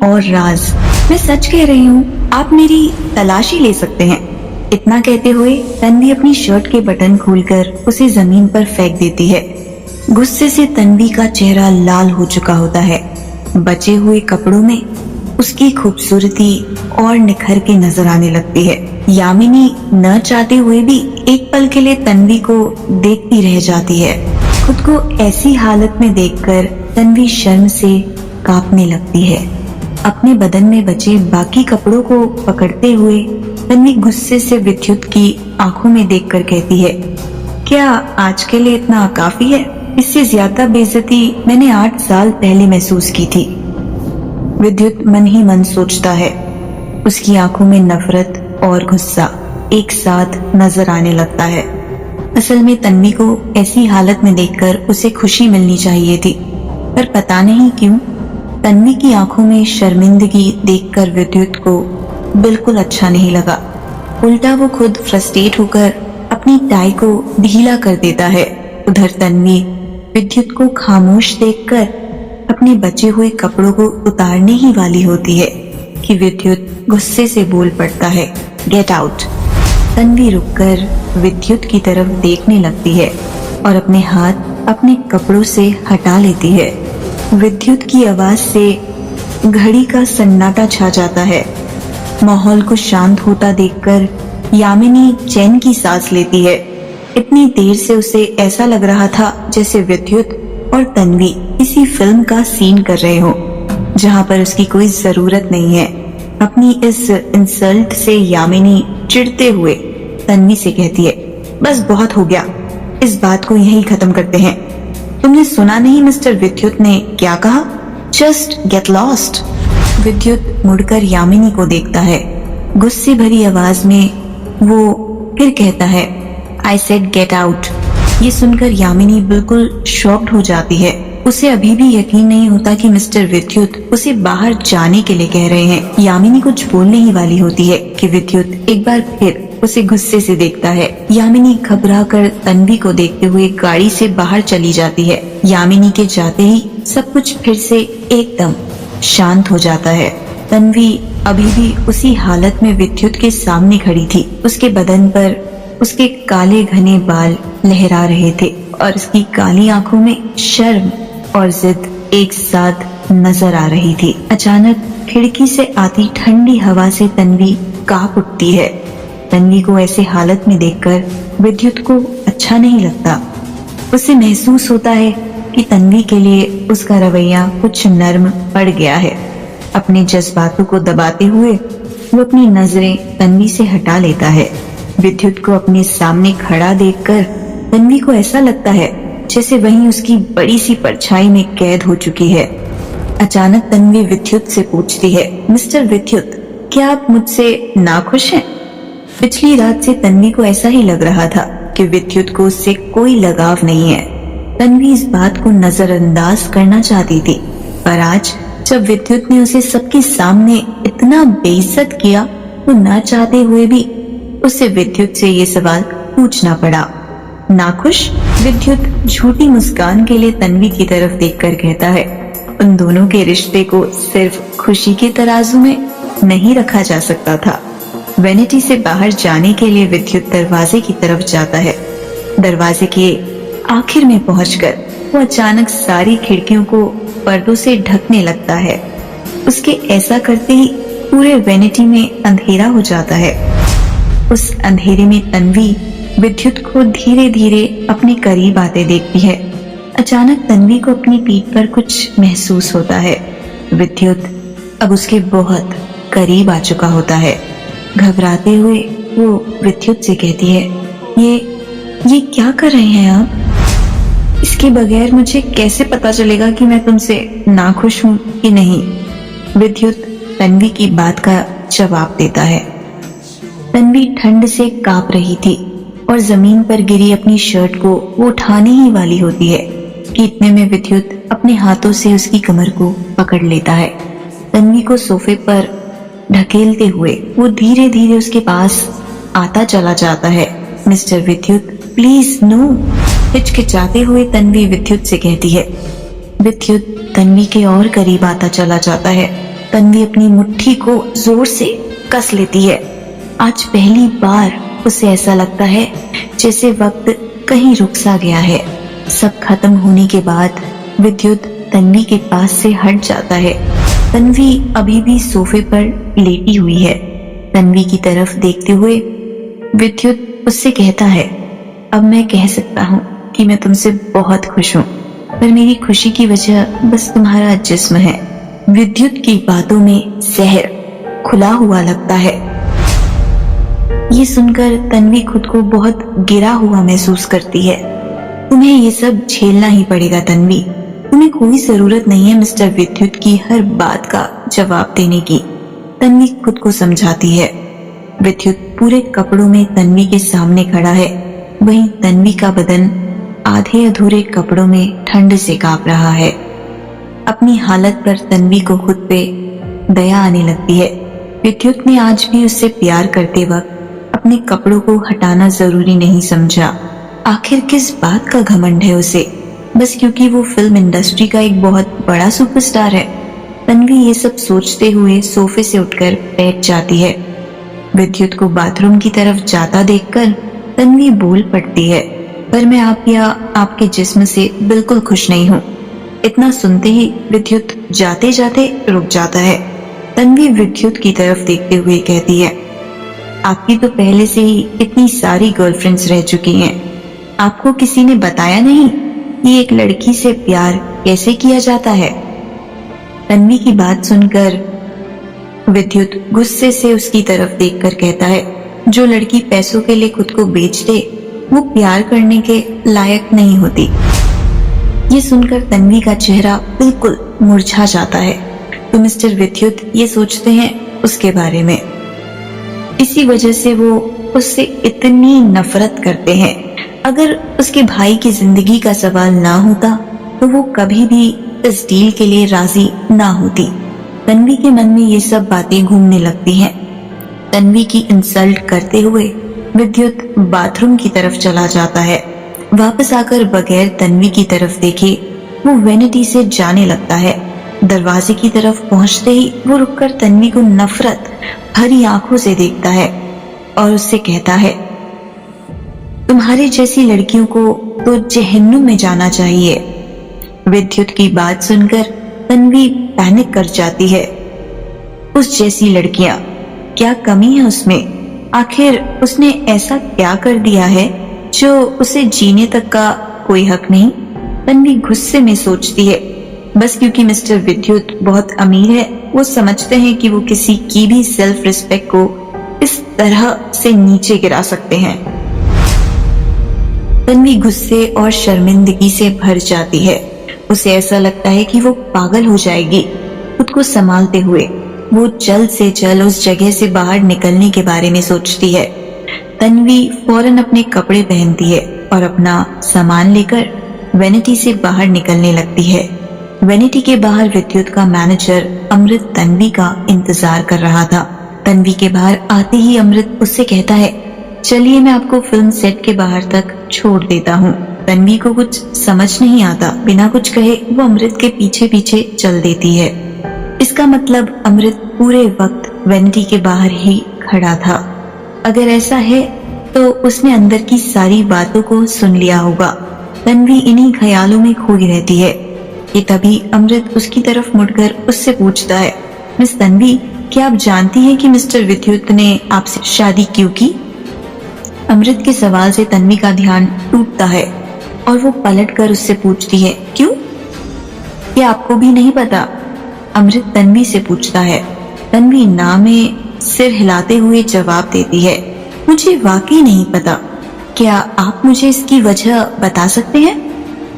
और राज। मैं सच कह रही हूँ, आप मेरी तलाशी ले सकते हैं। इतना कहते हुए तन्वी अपनी शर्ट के बटन खोलकर उसे जमीन पर फेंक देती है। गुस्से से तन्वी का चेहरा लाल हो चुका होता है। बचे हुए कपड़ों में उसकी खूबसूरती और निखर के नजर आने लगती है। यामिनी न चाहते हुए भी एक पल के लिए तन्वी को देखती रह जाती है। खुद को ऐसी हालत में देखकर तन्वी शर्म से कांपने लगती है। अपने बदन में बचे बाकी कपड़ों को पकड़ते हुए तन्वी गुस्से से विद्युत की आंखों में देखकर कहती है, क्या आज के लिए इतना काफी है? इससे ज्यादा बेइज्जती मैंने 8 साल पहले महसूस की थी। विद्युत मन ही मन सोचता है। उसकी आंखों में नफरत और गुस्सा एक साथ नजर आने लगता है। असल में तन्वी को ऐसी हालत में देखकर उसे खुशी मिलनी चाहिए थी, पर पता नहीं क्यों तन्वी की आंखों में शर्मिंदगी देखकर विद्युत को बिल्कुल अच्छा नहीं लगा। उल्टा वो खुद फ्रस्ट्रेट होकर अपनी टाई को ढीला कर देता है। उधर तन्वी विद्युत को खामोश देखकर अपने बचे हुए कपड़ों को उतारने ही वाली होती है कि विद्युत गुस्से से बोल पड़ता है, गेट आउट। तन्वी रुककर विद्युत की तरफ देखने लगती है और अपने हाथ अपने कपड़ों से हटा लेती है। विद्युत की आवाज से घड़ी का सन्नाटा छा जाता है। माहौल को शांत होता देखकर यामिनी चैन की सांस लेती है। इतनी देर से उसे ऐसा लग रहा था जैसे विद्युत और तन्वी किसी फिल्म का सीन कर रहे हो, जहां पर उसकी कोई जरूरत नहीं है। अपनी इस इंसल्ट से यामिनी चिढ़ते हुए तन्वी से कहती है, बस बहुत हो गया, इस बात को यहीं खत्म करते हैं। तुमने सुना नहीं मिस्टर विद्युत ने क्या कहा? Just get lost. विद्युत मुड़कर यामिनी को देखता है। गुस्से भरी आवाज में वो फिर कहता है, आई सेड गेट आउट। ये सुनकर यामिनी बिल्कुल शॉक्ड हो जाती है। उसे अभी भी यकीन नहीं होता कि मिस्टर विद्युत उसे बाहर जाने के लिए कह रहे हैं। यामिनी कुछ बोलने ही वाली होती है कि विद्युत एक बार फिर उसे गुस्से से देखता है। यामिनी घबराकर तन्वी को देखते हुए गाड़ी से बाहर चली जाती है। यामिनी के जाते ही सब कुछ फिर से एकदम शांत हो जाता है। तन्वी अभी भी उसी हालत में विद्युत के सामने खड़ी थी। उसके बदन पर उसके काले घने बाल लहरा रहे थे और उसकी काली आंखों में शर्म और जिद एक साथ नजर आ रही थी। अचानक खिड़की से आती ठंडी हवा से तन्वी कांप उठती है। तन्वी को ऐसे हालत में देखकर विद्युत को अच्छा नहीं लगता। उसे महसूस होता है कि तन्वी के लिए उसका रवैया कुछ नर्म पड़ गया है। अपने जज्बातों को दबाते हुए वो अपनी नजरें तन्वी से हटा लेता है। विद्युत को अपने सामने खड़ा देखकर तन्वी को ऐसा लगता है जैसे वहीं उसकी बड़ी सी परछाई में कैद हो चुकी है। अचानक तन्वी विद्युत से पूछती है, मिस्टर विद्युत, क्या आप मुझसे नाखुश हैं? पिछली रात से तन्वी को ऐसा ही लग रहा था कि विद्युत को उससे कोई लगाव नहीं है। तन्वी इस बात को नजरअंदाज करना चाहती थी, पर आज जब विद्युत ने उसे सबके सामने इतना बेइज्जत किया तो न चाहते हुए भी उसे विद्युत से ये सवाल पूछना पड़ा। नाखुश? विद्युत झूठी मुस्कान के लिए तन्वी की तरफ देखकर कहता है, उन दोनों के रिश्ते को सिर्फ खुशी के तराजू में नहीं रखा जा सकता था। वेनिटी से बाहर जाने के लिए विद्युत दरवाजे की तरफ जाता है। दरवाजे के आखिर में पहुंचकर वो अचानक सारी खिड़कियों को पर्दों से ढकने लगता है। उसके ऐसा करते ही पूरे वेनिटी में अंधेरा हो जाता है। उस अंधेरे में तन्वी विद्युत को धीरे धीरे अपने करीब आते देखती है। अचानक तन्वी को अपनी पीठ पर कुछ महसूस होता है। विद्युत अब उसके बहुत करीब आ चुका होता है। घबराते हुए वो विद्युत से कहती है, ये क्या कर रहे हैं आप? इसके बगैर मुझे कैसे पता चलेगा कि मैं तुमसे नाखुश हूँ कि नहीं? विद्युत तन्वी की बात का जवाब देता है। तन्वी ठंड से कांप रही थी और जमीन पर गिरी अपनी शर्ट को वो उठाने ही वाली होती है कि इतने में विद्युत अपने हाथों से उसकी कमर को पकड़ लेता है। तन्वी को सोफे पर ढकेलते हुए वो धीरे धीरे उसके पास आता चला जाता है। मिस्टर विद्युत, प्लीज नो। हिचकिचाते हुए तन्वी विद्युत से कहती है। विद्युत तन्वी के और करीब आता चला जाता है तन्वी अपनी मुट्ठी को जोर से कस लेती है। आज पहली बार उसे ऐसा लगता है जैसे वक्त कहीं रुक सा गया है। सब खत्म होने के बाद विद्युत तन्वी के पास से हट जाता है। तन्वी अभी भी सोफे पर लेटी हुई है। तन्वी की तरफ देखते हुए विद्युत उससे कहता है, अब मैं कह सकता हूँ कि मैं तुमसे बहुत खुश हूँ, पर मेरी खुशी की वजह बस तुम्हारा जिस्म है। विद्युत की बातों में जहर खुला हुआ लगता है। ये सुनकर तन्वी खुद को बहुत गिरा हुआ महसूस करती है। तुम्हें ये सब झेलना ही पड़ेगा तन्वी। तुम्हें कोई जरूरत नहीं है मिस्टर विद्युत की हर बात का जवाब देने की, तन्वी खुद को समझाती है। विद्युत पूरे कपड़ों में तन्वी के सामने खड़ा है। वहीं तन्वी का बदन आधे अधूरे कपड़ों में ठंड से कांप रहा है। अपनी हालत पर तन्वी को खुद पे दया आने लगती है। विद्युत ने आज भी उससे प्यार करते वक्त अपने कपड़ों को हटाना जरूरी नहीं समझा। आखिर किस बात का घमंड है उसे, बस क्योंकि वो फिल्म इंडस्ट्री का एक बहुत बड़ा सुपरस्टार है। तन्वी ये सब सोचते हुए सोफे से उठकर बैठ जाती है। विद्युत को बाथरूम की तरफ जाता देखकर तन्वी बोल पड़ती है, पर मैं आप या आपके जिस्म से बिल्कुल खुश नहीं हूँ। इतना सुनते ही विद्युत जाते जाते रुक जाता है। तन्वी विद्युत की तरफ देखते हुए कहती है, आपकी तो पहले से ही इतनी सारी गर्लफ्रेंड्स रह चुकी हैं। आपको किसी ने बताया नहीं कि एक लड़की से प्यार कैसे किया जाता है? तन्वी की बात सुनकर विद्युत गुस्से से उसकी तरफ देखकर कहता है, जो लड़की पैसों के लिए खुद को बेच दे वो प्यार करने के लायक नहीं होती। ये सुनकर तन्वी का चेहरा बिल्कुल मुरझा जाता है। तो मिस्टर विद्युत ये सोचते हैं उसके बारे में, इसी वजह से वो उससे इतनी नफरत करते हैं। अगर उसके भाई की जिंदगी का सवाल ना होता तो वो कभी भी इस डील के लिए राजी ना होती। तन्वी के मन में ये सब बातें घूमने लगती हैं। तन्वी की इंसल्ट करते हुए विद्युत बाथरूम की तरफ चला जाता है। वापस आकर बगैर तन्वी की तरफ देखे वो वैनिटी से जाने लगता है। दरवाजे की तरफ पहुंचते ही वो रुककर तन्वी को नफरत भरी आंखों से देखता है और उससे कहता है, तुम्हारे जैसी लड़कियों को तो जहन्नुम में जाना चाहिए। विद्युत की बात सुनकर तन्वी पैनिक कर जाती है। उस जैसी लड़कियां, क्या कमी है उसमें? आखिर उसने ऐसा क्या कर दिया है जो उसे जीने तक का कोई हक नहीं? तन्वी गुस्से में सोचती है, बस क्योंकि मिस्टर विद्युत बहुत अमीर है वो समझते हैं कि वो किसी की भी सेल्फ रिस्पेक्ट को इस तरह से नीचे गिरा सकते हैं। तन्वी गुस्से और शर्मिंदगी से भर जाती है। उसे ऐसा लगता है कि वो पागल हो जाएगी। खुद को संभालते हुए वो जल्द से जल्द उस जगह से बाहर निकलने के बारे में सोचती है। तन्वी फौरन अपने कपड़े पहनती है और अपना सामान लेकर वैनिटी से बाहर निकलने लगती है। वैनिटी के बाहर विद्युत का मैनेजर अमृत तन्वी का इंतजार कर रहा था। तन्वी के बाहर आते ही अमृत उससे कहता है, चलिए मैं आपको फिल्म सेट के बाहर तक छोड़ देता हूँ। तन्वी को कुछ समझ नहीं आता। बिना कुछ कहे वो अमृत के पीछे पीछे चल देती है। इसका मतलब अमृत पूरे वक्त वैनिटी के बाहर ही खड़ा था। अगर ऐसा है तो उसने अंदर की सारी बातों को सुन लिया होगा। तन्वी इन्हीं ख्यालों में खोई रहती है कि तभी अमृत उसकी तरफ मुड़कर उससे पूछता है, मिस तन्वी, क्या आप जानती हैं कि मिस्टर विद्युत ने आपसे शादी क्यों की? अमृत के सवाल से तन्वी का ध्यान टूटता है और वो पलटकर उससे पूछती है, क्यों? क्या आपको भी नहीं पता? अमृत तन्वी से पूछता है। तन्वी ना में सिर हिलाते हुए जवाब देती है, मुझे वाकई नहीं पता। क्या आप मुझे इसकी वजह बता सकते हैं?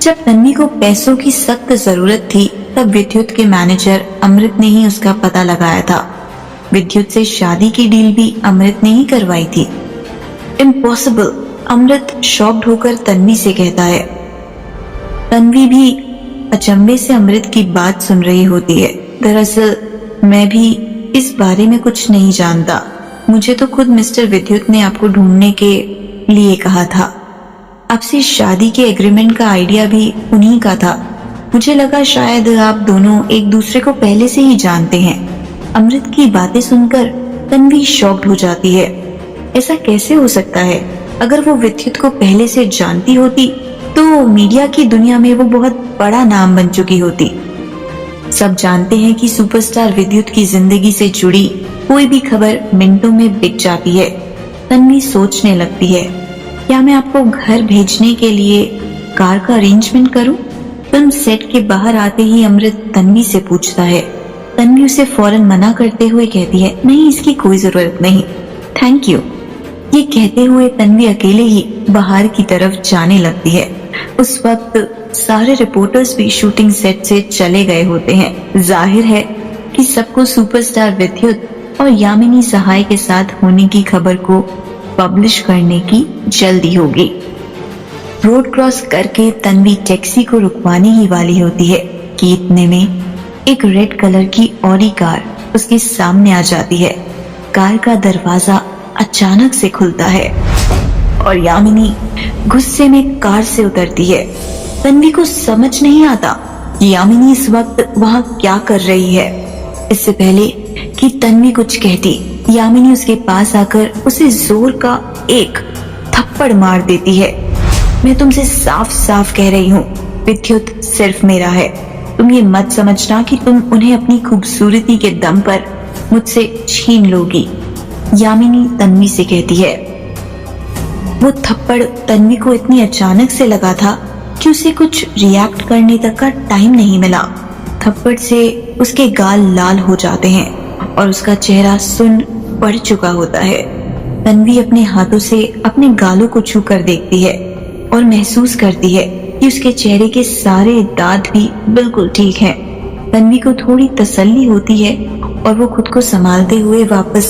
जब तन्वी को पैसों की सख्त जरूरत थी तब विद्युत के मैनेजर अमृत ने ही उसका पता लगाया था। विद्युत से शादी की डील भी अमृत ने ही करवाई थी। इम्पॉसिबल, अमृत शॉक्ड होकर तन्वी से कहता है। तन्वी भी अचंभे से अमृत की बात सुन रही होती है। दरअसल मैं भी इस बारे में कुछ नहीं जानता। मुझे तो खुद मिस्टर विद्युत ने आपको ढूंढने के लिए कहा था। आपसे शादी के एग्रीमेंट का आइडिया भी उन्हीं का था। मुझे लगा शायद आप दोनों एक दूसरे को पहले से ही जानते हैं। अमृत की बातें सुनकर तन्वी शॉक्ड हो जाती है। ऐसा कैसे हो सकता है? अगर वो विद्युत को पहले से जानती होती तो मीडिया की दुनिया में वो बहुत बड़ा नाम बन चुकी होती। सब जानते हैं कि सुपरस्टार विद्युत की जिंदगी से जुड़ी कोई भी खबर मिनटों में बिक जाती है। तन्वी सोचने लगती है, क्या मैं आपको घर भेजने के लिए कार का अरेंजमेंट करूं? फिल्म सेट के बाहर आते ही अमृत तन्वी से पूछता है। तन्वी उसे फौरन मना करते हुए कहती है, नहीं, इसकी कोई जरूरत नहीं, थैंक यू। ये कहते हुए तन्वी अकेले ही बाहर की तरफ जाने लगती है। उस वक्त सारे रिपोर्टर्स भी शूटिंग सेट से चले गए होते हैं। जाहिर है कि सबको सुपरस्टार विद्युत और यामिनी सहाय के साथ होने की खबर को पब्लिश करने की जल्दी होगी। रोड क्रॉस करके तन्वी टैक्सी को रुकवाने ही वाली होती है कि इतने में एक रेड कलर की ऑडी कार उसके सामने आ जाती है। कार का दरवाजा अचानक से खुलता है और यामिनी गुस्से में कार से उतरती है। तन्वी को समझ नहीं आता कि यामिनी इस वक्त वहां क्या कर रही है। इससे पहले कि तन्वी कुछ कहती, यामिनी उसके पास आकर उसे जोर का एक थप्पड़ मार देती है। मैं तुमसे साफ साफ कह रही हूँ, विद्युत सिर्फ मेरा है। तुम ये मत समझना कि तुम उन्हें अपनी खूबसूरती के दम पर मुझसे छीन लोगी, यामिनी तन्वी से कहती है। वो थप्पड़ तन्वी को इतनी अचानक से लगा था कि उसे कुछ रिएक्ट करने तक का टाइम नहीं मिला। थप्पड़ से उसके गाल लाल हो जाते हैं और उसका चेहरा सुन्न पड़ चुका होता है। तन्वी अपने हाथों से अपने गालों को छू कर देखती है और महसूस करती है कि उसके चेहरे के सारे दांत भी बिल्कुल ठीक हैं। तन्वी को थोड़ी तसल्ली होती है और वो खुद को संभालते हुए वापस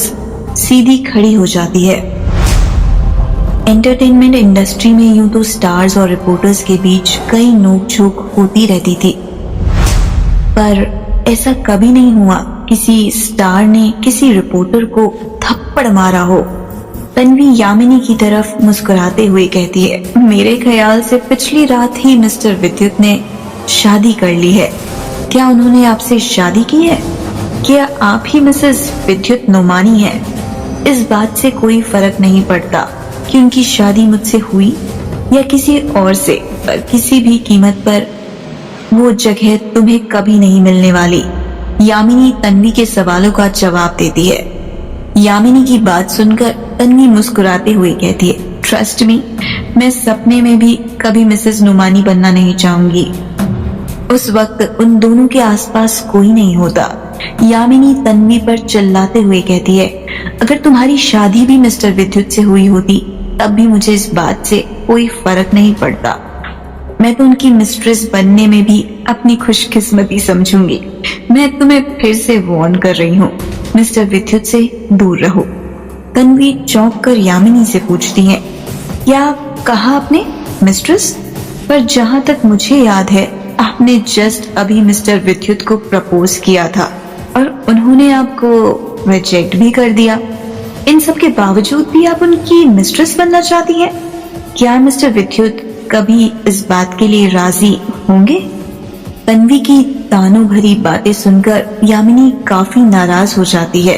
सीधी खड़ी हो जाती है। एंटरटेनमेंट इंडस्ट्री में यूं तो स्टार्स और रिपोर्टर्स के बीच कई नोक-झोंक होती रहती थी, पर ऐसा कभी नहीं हुआ किसी स्टार ने किसी रिपोर्टर को थप्पड़ मारा हो। तन्वी यामिनी की तरफ मुस्कुराते हुए कहती है, मेरे ख्याल से पिछली रात ही मिस्टर विद्युत ने शादी कर ली है। क्या उन्होंने आपसे शादी की है? क्या आप ही मिसेस विद्युत नोमानी हैं? इस बात से कोई फर्क नहीं पड़ता कि उनकी शादी मुझसे हुई या किसी और से, पर किसी भी कीमत पर वो जगह तुम्हें कभी नहीं मिलने वाली। यामिनी तन्वी के सवालों का जवाब देती है। यामिनी की बात सुनकर तन्वी मुस्कुराते हुए कहती है, ट्रस्ट मी, मैं सपने में भी कभी मिसेस नुमानी बनना नहीं चाहूंगी। उस वक्त उन दोनों के आसपास कोई नहीं होता। यामिनी तन्वी पर चिल्लाते हुए कहती है, अगर तुम्हारी शादी भी मिस्टर विद्युत से हुई होती तब भी मुझे इस बात से कोई फर्क नहीं पड़ता। मैं तो उनकी मिस्ट्रेस बनने में भी अपनी खुशकिस्मती समझूंगी। मैं तुम्हें फिर से वार्न कर रही हूँ, मिस्टर विद्युत से दूर रहो। तन्वी चौंक कर यामिनी से पूछती है, क्या कहा आपने मिस्ट्रेस? पर जहाँ तक मुझे याद है आपने जस्ट अभी मिस्टर विद्युत को प्रपोज किया था और उन्होंने आपको रिजेक्ट भी कर दिया। इन सब के बावजूद भी आप उनकी मिस्ट्रेस बनना चाहती हैं। क्या मिस्टर विद्युत कभी इस बात के लिए राजी होंगे? तन्वी की तानों भरी बातें सुनकर यामिनी काफी नाराज हो जाती है।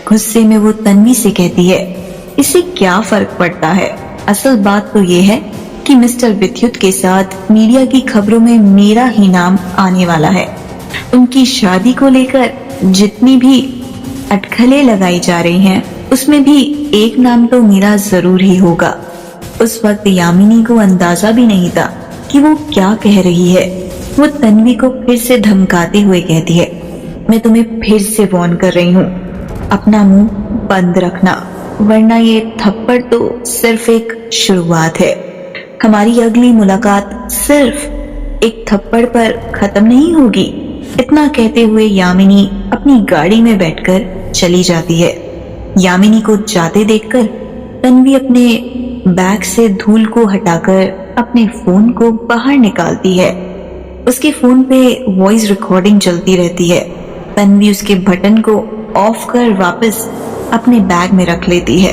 गुस्से में वो तन्वी से कहती है, इससे क्या फर्क पड़ता है? असल बात तो ये है कि मिस्टर विद्युत के साथ मीडिया की खबरों में मेरा ही नाम आने वाला है। उनकी शादी को लेकर जितनी भी अटकलें लगाई जा रही हैं, उसमें भी एक नाम तो मेरा जरूर ही होगा। उस वक्त यामिनी को अंदाजा भी नहीं था कि वो क्या कह रही है। वो तन्वी को फिर से धमकाते हुए कहती है, मैं तुम्हें फिर से वार्न कर रही हूँ, अपना मुंह बंद रखना, वरना ये थप्पड़ तो सिर्फ एक शुरुआत है। हमारी अगली मुलाकात सिर्फ एक थप्पड़ पर खत्म नहीं होगी। इतना कहते हुए यामिनी अपनी गाड़ी में बैठकर चली जाती है। यामिनी को जाते देखकर तन्वी अपने बैग से धूल को हटाकर अपने फोन को बाहर निकालती है। उसके फोन पे वॉइस रिकॉर्डिंग चलती रहती है। तन्वी उसके बटन को ऑफ कर वापस अपने बैग में रख लेती है।